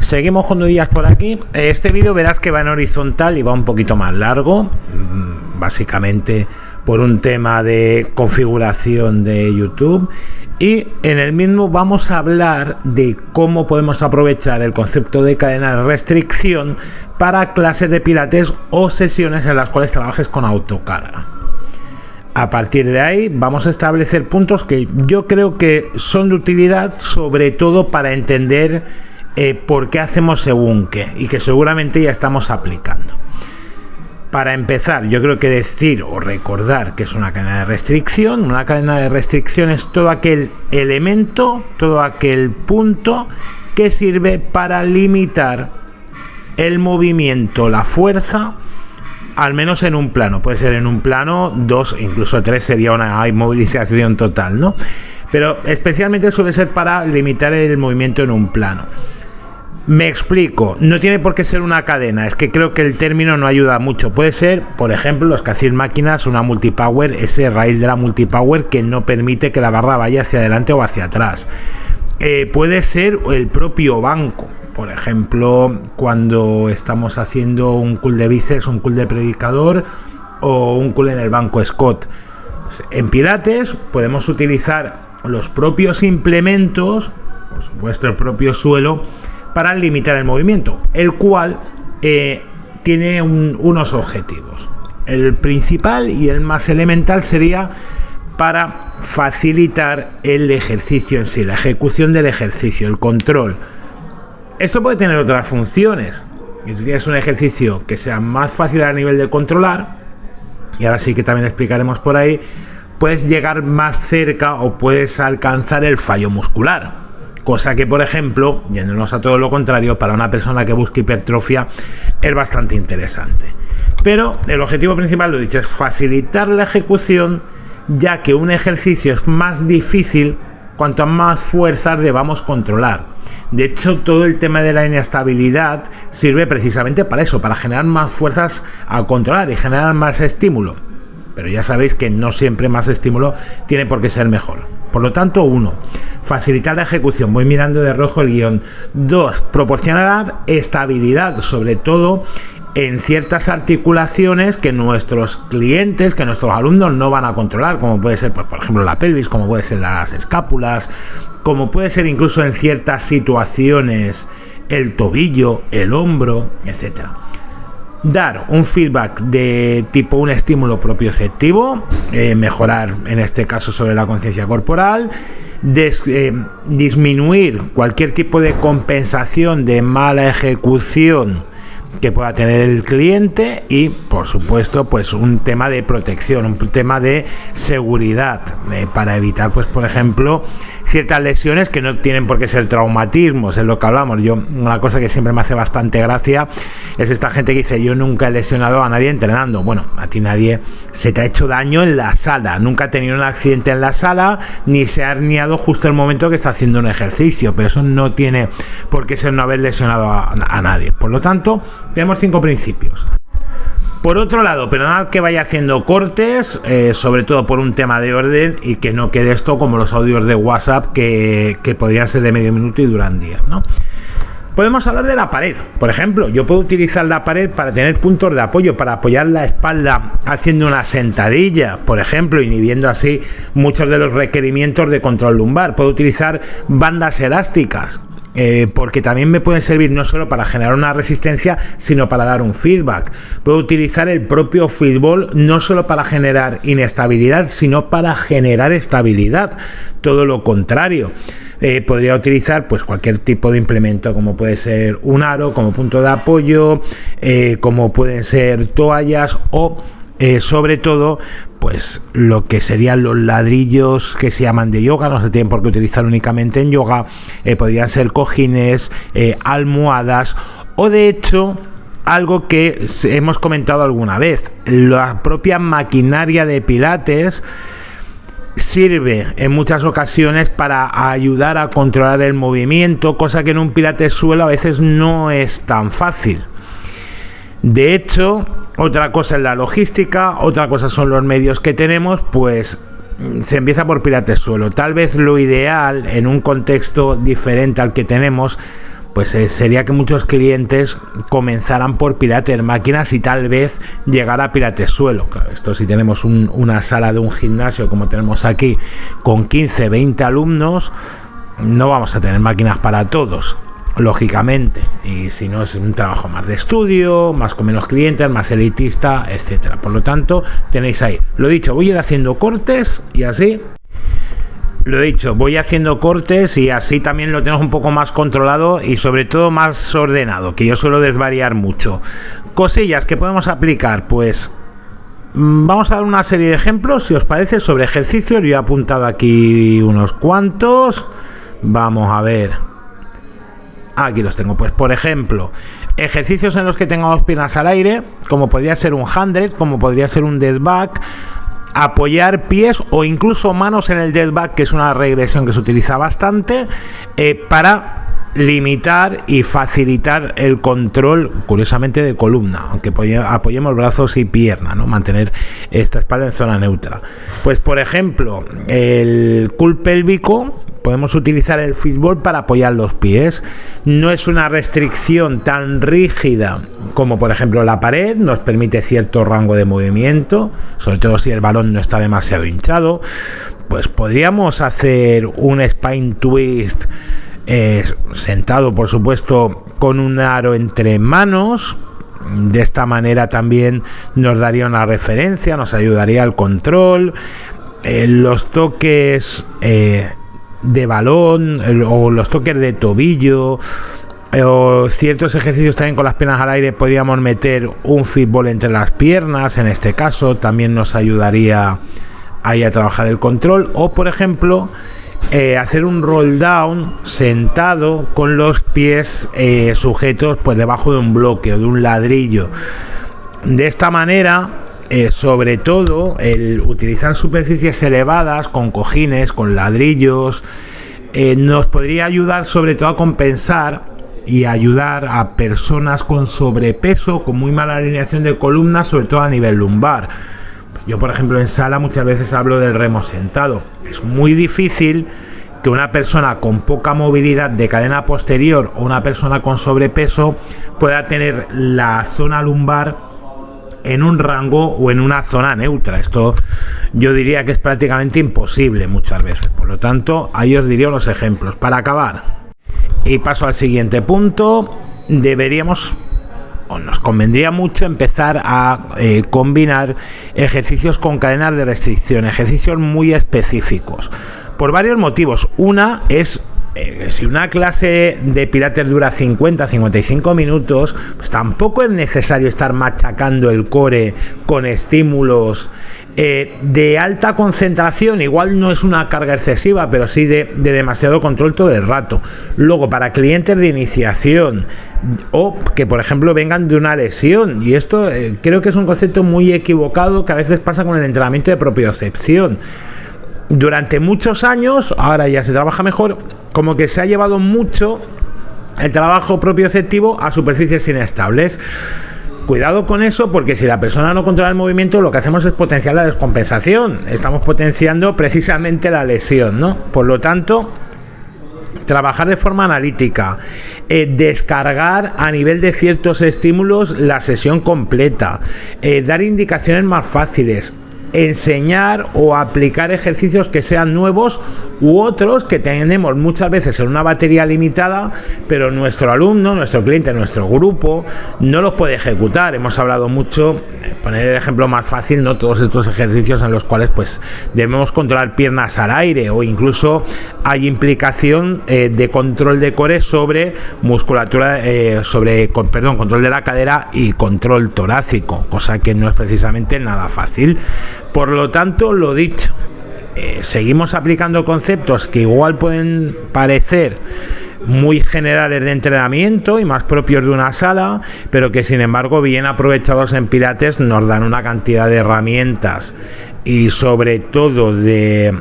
Seguimos con días por aquí. Este vídeo verás que va en horizontal y va un poquito más largo, básicamente por un tema de configuración de YouTube, y en el mismo vamos a hablar de cómo podemos aprovechar el concepto de cadena de restricción para clases de pilates o sesiones en las cuales trabajes con autocarga. A partir de ahí vamos a establecer puntos que yo creo que son de utilidad, sobre todo para entender por qué hacemos según qué, y que seguramente ya estamos aplicando. Para empezar, yo creo que decir o recordar que es una cadena de restricción. Una cadena de restricción es todo aquel elemento, todo aquel punto que sirve para limitar el movimiento, la fuerza, al menos en un plano. Puede ser en un plano, 2, incluso 3 sería una inmovilización total, ¿no? Pero especialmente suele ser para limitar el movimiento en un plano. Me explico, no tiene por qué ser una cadena, es que creo que el término no ayuda mucho. Puede ser, por ejemplo, los que hacen máquinas, una multipower, ese rail de la multipower que no permite que la barra vaya hacia adelante o hacia atrás. Puede ser el propio banco, por ejemplo, cuando estamos haciendo un curl de bíceps, un curl de predicador o un curl en el banco Scott. Pues en pilates podemos utilizar los propios implementos, por supuesto el propio suelo, para limitar el movimiento, el cual tiene unos objetivos. El principal y el más elemental sería para facilitar el ejercicio en sí, la ejecución del ejercicio, el control. Esto puede tener otras funciones. Si tú tienes un ejercicio que sea más fácil a nivel de controlar, y ahora sí que también explicaremos por ahí, puedes llegar más cerca o puedes alcanzar el fallo muscular. Cosa que, por ejemplo, yéndonos a todo lo contrario, para una persona que busca hipertrofia es bastante interesante. Pero el objetivo principal, lo dicho, es facilitar la ejecución, ya que un ejercicio es más difícil cuanto más fuerzas debamos controlar. De hecho, todo el tema de la inestabilidad sirve precisamente para eso, para generar más fuerzas a controlar y generar más estímulo. Pero ya sabéis que no siempre más estímulo tiene por qué ser mejor. Por lo tanto, 1, facilitar la ejecución. Voy mirando de rojo el guión. 2, proporcionar estabilidad, sobre todo en ciertas articulaciones que nuestros clientes, que nuestros alumnos no van a controlar, como puede ser, pues, por ejemplo, la pelvis, como puede ser las escápulas, como puede ser incluso en ciertas situaciones el tobillo, el hombro, etcétera. Dar un feedback de tipo un estímulo propioceptivo, mejorar en este caso sobre la conciencia corporal, disminuir cualquier tipo de compensación de mala ejecución que pueda tener el cliente y, por supuesto, pues un tema de protección, un tema de seguridad, para evitar, pues, por ejemplo, ciertas lesiones que no tienen por qué ser traumatismos, es lo que hablamos. Yo, una cosa que siempre me hace bastante gracia es esta gente que dice: yo nunca he lesionado a nadie entrenando. Bueno, a ti nadie se te ha hecho daño en la sala, nunca ha tenido un accidente en la sala, ni se ha herniado justo el momento que está haciendo un ejercicio, pero eso no tiene por qué ser no haber lesionado a nadie. Por lo tanto, tenemos 5 principios. Por otro lado, perdonad que vaya haciendo cortes, sobre todo por un tema de orden, y que no quede esto como los audios de WhatsApp que podrían ser de medio minuto y duran 10, ¿no? Podemos hablar de la pared. Por ejemplo, yo puedo utilizar la pared para tener puntos de apoyo, para apoyar la espalda haciendo una sentadilla, por ejemplo, inhibiendo así muchos de los requerimientos de control lumbar. Puedo utilizar bandas elásticas, porque también me pueden servir no solo para generar una resistencia, sino para dar un feedback. Puedo utilizar el propio fútbol no solo para generar inestabilidad, sino para generar estabilidad, todo lo contrario. Podría utilizar, pues, cualquier tipo de implemento, como puede ser un aro como punto de apoyo, como pueden ser toallas o sobre todo, pues, lo que serían los ladrillos que se llaman de yoga. No se tienen por qué utilizar únicamente en yoga. Podrían ser cojines, almohadas, o de hecho algo que hemos comentado alguna vez, la propia maquinaria de pilates sirve en muchas ocasiones para ayudar a controlar el movimiento, cosa que en un pilates suelo a veces no es tan fácil. De hecho, otra cosa es la logística, otra cosa son los medios que tenemos, pues se empieza por pilates suelo. Tal vez lo ideal, en un contexto diferente al que tenemos, pues sería que muchos clientes comenzaran por Pilates máquinas y tal vez llegar a Pilates suelo. Claro, esto si tenemos una sala de un gimnasio como tenemos aquí con 15, 20 alumnos, no vamos a tener máquinas para todos, lógicamente, y si no es un trabajo más de estudio, más con menos clientes, más elitista, etcétera. Por lo tanto, tenéis ahí, lo dicho, voy a ir haciendo cortes y así. Lo dicho, voy haciendo cortes y así también lo tenemos un poco más controlado y sobre todo más ordenado, que yo suelo desvariar mucho. Cosillas que podemos aplicar, pues vamos a dar una serie de ejemplos, si os parece, sobre ejercicios. Yo he apuntado aquí unos cuantos. Vamos a ver. Aquí los tengo. Pues por ejemplo, ejercicios en los que tengamos piernas al aire, como podría ser un 100, como podría ser un dead back, apoyar pies o incluso manos en el dead back, que es una regresión que se utiliza bastante para limitar y facilitar el control, curiosamente, de columna, aunque apoyemos brazos y pierna, ¿no? Mantener esta espalda en zona neutra. Pues por ejemplo, el curl pélvico, podemos utilizar el fútbol para apoyar los pies. No es una restricción tan rígida como por ejemplo la pared, nos permite cierto rango de movimiento, sobre todo si el balón no está demasiado hinchado. Pues podríamos hacer un spine twist sentado, por supuesto, con un aro entre manos. De esta manera también nos daría una referencia, nos ayudaría al control. Los toques de balón o los toques de tobillo o ciertos ejercicios también con las piernas al aire, podríamos meter un fútbol entre las piernas, en este caso también nos ayudaría ahí a trabajar el control. O por ejemplo hacer un roll down sentado con los pies sujetos pues debajo de un bloque o de un ladrillo. De esta manera, sobre todo el utilizar superficies elevadas con cojines, con ladrillos, nos podría ayudar sobre todo a compensar y ayudar a personas con sobrepeso, con muy mala alineación de columna, sobre todo a nivel lumbar. Yo, por ejemplo, en sala muchas veces hablo del remo sentado. Es muy difícil que una persona con poca movilidad de cadena posterior o una persona con sobrepeso pueda tener la zona lumbar en un rango o en una zona neutra. Esto yo diría que es prácticamente imposible muchas veces. Por lo tanto, ahí os diría los ejemplos. Para acabar, y paso al siguiente punto, deberíamos o nos convendría mucho empezar a combinar ejercicios con cadenas de restricción, ejercicios muy específicos, por varios motivos. Una es si una clase de pilates dura 50-55 minutos, pues tampoco es necesario estar machacando el core con estímulos de alta concentración. Igual no es una carga excesiva, pero sí de demasiado control todo el rato. Luego, para clientes de iniciación o que por ejemplo vengan de una lesión, y esto creo que es un concepto muy equivocado que a veces pasa con el entrenamiento de propiocepción. Durante muchos años, ahora ya se trabaja mejor, como que se ha llevado mucho el trabajo propioceptivo a superficies inestables. Cuidado con eso, porque si la persona no controla el movimiento, lo que hacemos es potenciar la descompensación. Estamos potenciando precisamente la lesión, ¿no? Por lo tanto, trabajar de forma analítica, descargar a nivel de ciertos estímulos la sesión completa, dar indicaciones más fáciles, enseñar o aplicar ejercicios que sean nuevos u otros que tenemos muchas veces en una batería limitada, pero nuestro alumno, nuestro cliente, nuestro grupo no los puede ejecutar. Hemos hablado mucho, poner el ejemplo más fácil, no todos estos ejercicios en los cuales pues debemos controlar piernas al aire, o incluso hay implicación de control de core sobre musculatura, control de la cadera y control torácico, cosa que no es precisamente nada fácil. Por lo tanto, lo dicho, seguimos aplicando conceptos que igual pueden parecer muy generales de entrenamiento y más propios de una sala, pero que sin embargo, bien aprovechados en Pilates, nos dan una cantidad de herramientas y sobre todo de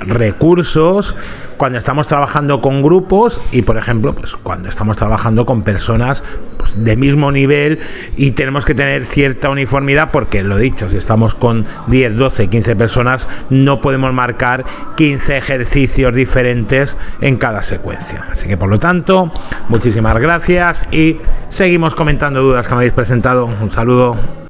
recursos cuando estamos trabajando con grupos y, por ejemplo, pues cuando estamos trabajando con personas pues, de mismo nivel y tenemos que tener cierta uniformidad porque, lo dicho, si estamos con 10, 12, 15 personas no podemos marcar 15 ejercicios diferentes en cada secuencia. Así que, por lo tanto, muchísimas gracias y seguimos comentando dudas que me habéis presentado. Un saludo.